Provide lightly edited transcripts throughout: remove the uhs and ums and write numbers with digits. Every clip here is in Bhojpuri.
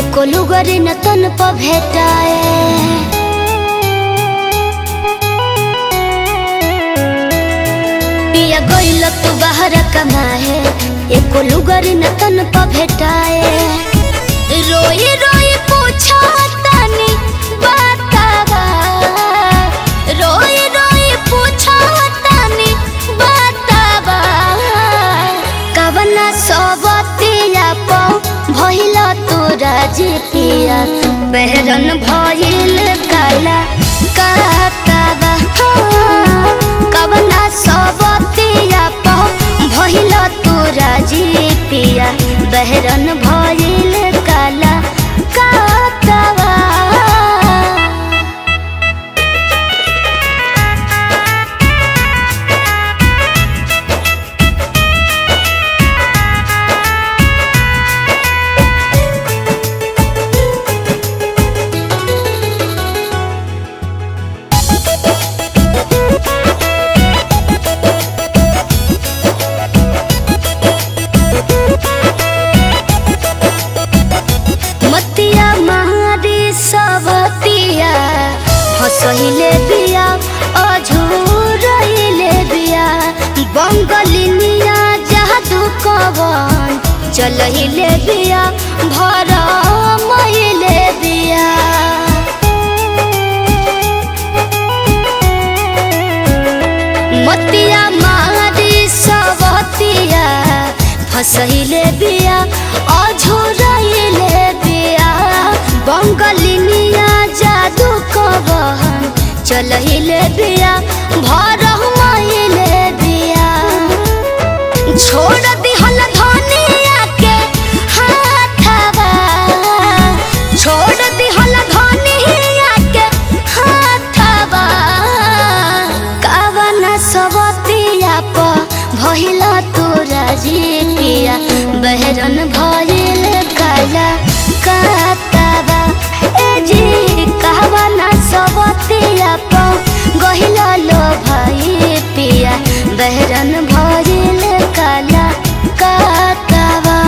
एको लुगरी न तन प भेटाए। पिया गइल तू बाहर कमाए, एको लुगरी न तन प भेटाए। रोई रोई पूछा तनी बतावा, रोई रोई पूछा तनी बतावा। कवना सबतिया पौ भइल तोरा जी पिया, बहरन भइल काला कातावा। कवना सबतिया पौ भइल तोरा जी पिया, बहरन भइल काला कातावा। मतिया मारी सबतिया हंसहिले बिया, अझुरहिले बिया। बंगलिनिया जादू कवन चलहिले बिया, भरमहिले बिया। मतिया मारी सबतिया हंसहिले बिया, अझुरहिले बिया। बंगलिनिया जादू कवन चलहिले बिया, भरमहिले बिया। छोड़ दिहल धनिया के हाथवा, छोड़ दिहल धनिया के हाथवा। कवना सबतिया प भइल तोरा जी पिया, बहरन भइल काला कातावा। ए जी कवना सबतिया प गइल लो भाई पिया, बहरन भइल काला कातावा।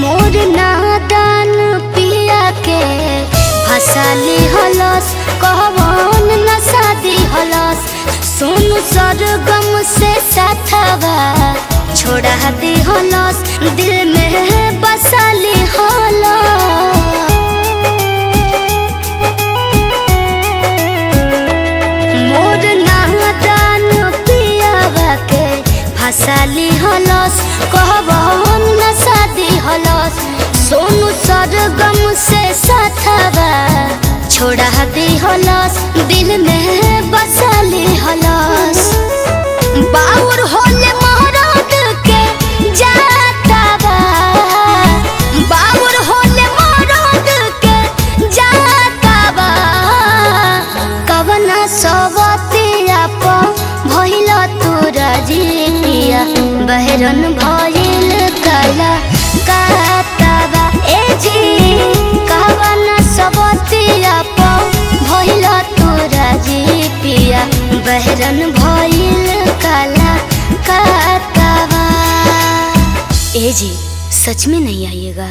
मोर नादान पिया के फसाली हलस, कहवन नसादी हलस। सोनू सरगम से साथवा छोड़ा दी हलस, दिल में बसाली हलस। मोर नादान पियावा के फसाली हलस, कहवन नसादी हलस। सोनू सरगम से साथवा छोड़ा दी हलस, दिल में बसाली हलस। बाउर होले महराद के जातावा, बाउर होले महराद के जातावा। कवना सबतिया प भइल तोरा जी पिया, बहरन भइल काला कातावा। ए जी कवना सबतिया प भइल तोरा जी पिया, बहरन भइल काला कातावा। ए जी सच में नहीं आइएगा।